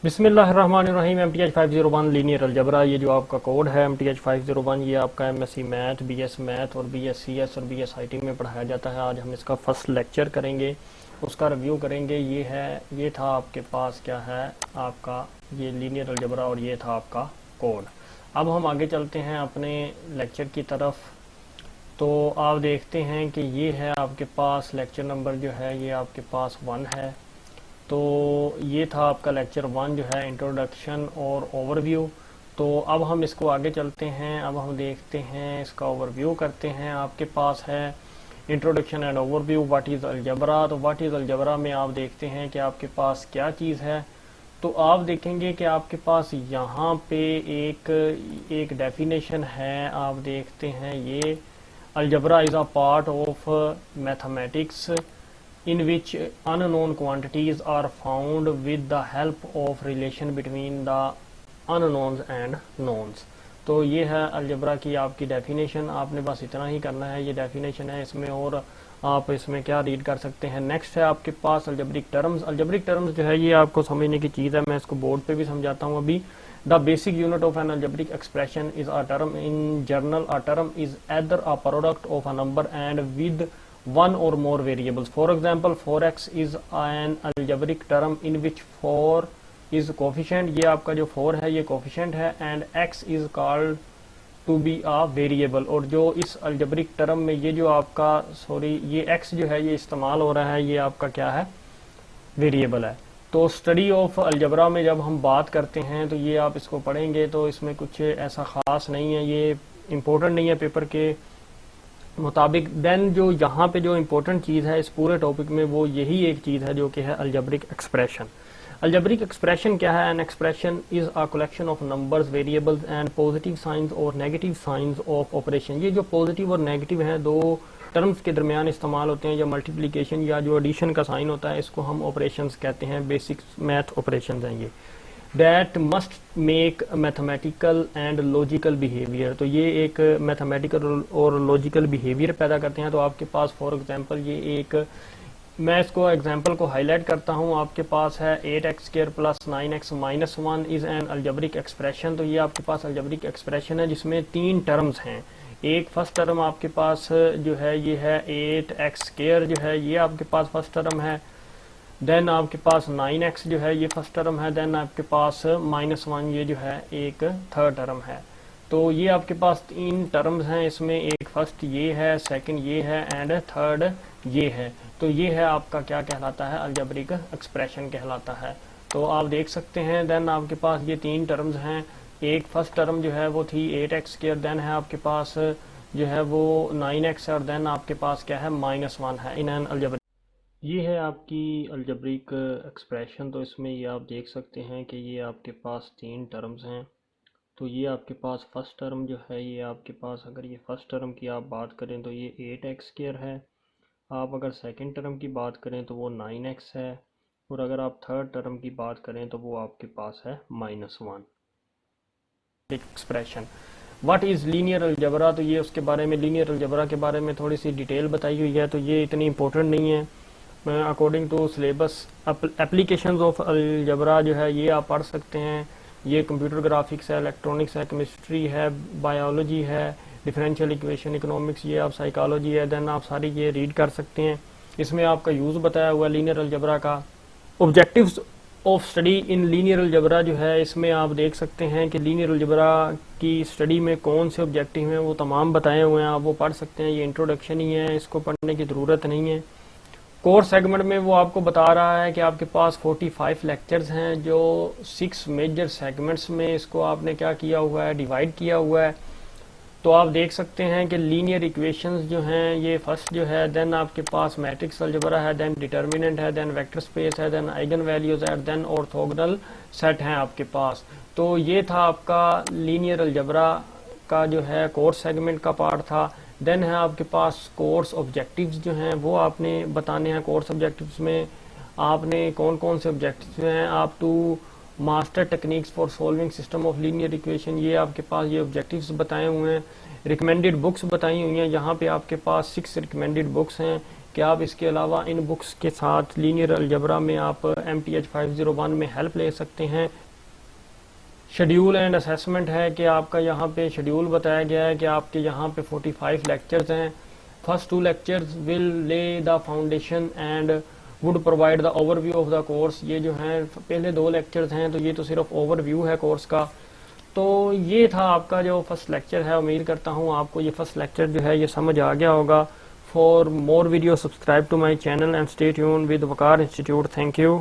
बिस्मिल्लाहिर्रहमानिर्रहीम। MTH 501 linear algebra, ये जो आपका कोड है MTH 501, ये आपका MSc मैथ, BS मैथ और BS CS और BS IT में पढ़ाया जाता है। आज हम इसका फर्स्ट लेक्चर करेंगे, उसका रिव्यू करेंगे। ये था आपके पास क्या है, आपका ये लीनियर अलजबरा और ये था आपका कोड। अब हम आगे चलते हैं अपने लेक्चर की तरफ। तो आप देखते हैं कि ये है आपके पास लेक्चर नंबर जो है ये आपके पास 1 है। तो ये था आपका लेक्चर 1 जो है इंट्रोडक्शन और ओवरव्यू। तो अब हम इसको आगे चलते हैं, अब हम देखते हैं, इसका ओवरव्यू करते हैं। आपके पास है introduction and overview, what is algebra. तो व्हाट इज़ अलजबरा में आप देखते हैं कि आपके पास क्या चीज़ है। तो आप देखेंगे कि आपके पास यहाँ पे एक डेफिनेशन है। आप देखते हैं ये algebra is a part of mathematics in which unknown quantities are found with the help of relation between the unknowns and knowns। तो ये है अलजबरा की आपकी डेफिनेशन। आपने बस इतना ही करना है, ये डेफिनेशन है इसमें, और आप इसमें क्या रीड कर सकते हैं। नेक्स्ट है आपके पास अलजबरिक टर्म्स। अलजबरिक टर्म्स जो है ये आपको समझने की चीज़ है, मैं इसको बोर्ड पे भी समझाता हूँ अभी। The basic unit of an algebraic expression is a term in general. A term is either a product of a number and with one or more variables. For example, 4x is an algebraic term in which 4 is coefficient। ये आपका जो 4 है ये coefficient है, and x is called to be a variable। और जो इस algebraic term में ये जो आपका ये x जो है ये इस्तेमाल हो रहा है, ये आपका क्या है, वेरिएबल है। तो स्टडी ऑफ अलजबरा में जब हम बात करते हैं तो ये आप इसको पढ़ेंगे तो इसमें कुछ ऐसा ख़ास नहीं है, ये इम्पोर्टेंट नहीं है पेपर के मुताबिक। देन जो यहाँ पे जो इम्पोर्टेंट चीज़ है इस पूरे टॉपिक में वो यही एक चीज़ है जो कि है अलजबरिक एक्सप्रेशन। अलजबरिक एक्सप्रेशन क्या है? An expression is a collection of numbers, variables and positive science और नेगेटिव साइंस ऑफ ऑपरेशन। ये जो पॉजिटिव और नेगेटिव हैं दो टर्म्स के दरमियान इस्तेमाल होते हैं, या मल्टीप्लिकेशन या जो एडिशन का साइन होता है, इसको हम ऑपरेशंस कहते हैं, बेसिक मैथ ऑपरेशंस हैं ये। That must make mathematical and logical behaviour. तो ये एक मैथमेटिकल और लॉजिकल बिहेवियर पैदा करते हैं। तो आपके पास फॉर एग्जांपल ये एक, मैं इसको एग्जांपल को हाईलाइट करता हूँ। आपके पास है 8x² plus 9x minus 1 is an algebraic expression. तो ये आपके पास अलजबरिक एक्सप्रेशन है जिसमें 3 टर्म्स हैं। एक फर्स्ट टर्म आपके पास जो है ये है 8x² जो है ये आपके पास फर्स्ट टर्म है। देन आपके पास 9x जो है ये फर्स्ट टर्म है। देन आपके पास -1 ये जो है एक थर्ड टर्म है। तो ये आपके पास 3 टर्म्स हैं, इसमें एक फर्स्ट ये है, सेकंड ये है एंड थर्ड ये है। तो ये है आपका क्या कहलाता है, अलजबरिक एक्सप्रेशन कहलाता है। तो आप देख सकते हैं। देन आपके पास ये 3 टर्म्स हैं। एक फर्स्ट टर्म जो है वो थी 8x², देन है आपके पास जो है वो 9x और देन आपके पास क्या है, -1 है इन एन अलजबरिक। ये है आपकी अलजबरिक एक्सप्रेशन। तो इसमें ये आप देख सकते हैं कि ये आपके पास 3 टर्म्स हैं। तो ये आपके पास फर्स्ट टर्म जो है ये आपके पास, अगर ये फर्स्ट टर्म की आप बात करें तो ये 8x² है। आप अगर सेकंड टर्म की बात करें तो वो 9x है, और अगर आप थर्ड टर्म की बात करें तो वो आपके पास है -1 expression. What is linear algebra. तो ये उसके बारे में, लीनियर अलजबरा के बारे में थोड़ी सी डिटेल बताई हुई है। तो ये इतनी इंपॉर्टेंट नहीं है according to syllabus. Applications of algebra जो है ये आप पढ़ सकते हैं। ये कंप्यूटर ग्राफिक्स है, इलेक्ट्रॉनिक्स है, केमिस्ट्री है, बायोलॉजी है, डिफरेंशियल इक्वेशन, इकोनॉमिक्स, ये आप साइकोलॉजी है। देन आप सारी ये रीड कर सकते हैं। इसमें आपका यूज़ बताया हुआ लीनियर अलजबरा का। Objectives of study in linear algebra जो है इसमें आप देख सकते हैं कि लीनियर अलजबरा की स्टडी में कौन से ऑब्जेक्टिव हैं वो तमाम बताए हुए हैं, आप वो पढ़ सकते हैं। ये इंट्रोडक्शन ही है, इसको पढ़ने की ज़रूरत नहीं है। कोर्स सेगमेंट में वो आपको बता रहा है कि आपके पास 45 लेक्चर्स हैं जो 6 मेजर सेगमेंट्स में इसको आपने क्या किया हुआ है, डिवाइड किया हुआ है। तो आप देख सकते हैं कि लीनियर इक्वेशंस जो हैं ये फर्स्ट जो है, देन आपके पास मैट्रिक्स अलजबरा है, देन डिटर्मिनेंट है, देन वेक्टर स्पेस है, देन आइगन वैल्यूज है, देन ऑर्थोगोनल सेट हैं आपके पास। तो ये था आपका लीनियर अलजबरा का जो है कोर्स सेगमेंट का पार्ट था। देन है आपके पास कोर्स ऑब्जेक्टिव्स जो हैं वो आपने बताने हैं। कोर्स ऑब्जेक्टिव्स में आपने कौन कौन से ऑब्जेक्टिव्स हैं, आप to master techniques for solving system of linear equation, ये आपके पास ये ऑब्जेक्टिव्स बताए हुए हैं। रिकमेंडेड बुक्स बताई हुई हैं, यहाँ पे आपके पास 6 रिकमेंडेड बुक्स हैं कि आप इसके अलावा इन बुक्स के साथ लीनियर अलजबरा में आप MTH 501 में हेल्प ले सकते हैं। शेड्यूल एंड असेसमेंट है कि आपका यहाँ पे शेड्यूल बताया गया है कि आपके यहाँ पे 45 लेक्चर्स हैं। First 2 lectures will lay the foundation and would provide the overview of the course. ये जो हैं पहले 2 लेक्चर्स हैं, तो ये तो सिर्फ ओवरव्यू है कोर्स का। तो ये था आपका जो फर्स्ट लेक्चर है। उम्मीद करता हूँ आपको ये फर्स्ट लेक्चर जो है ये समझ आ गया होगा। For more video subscribe to my channel and stay tune with Waqar institute. Thank you.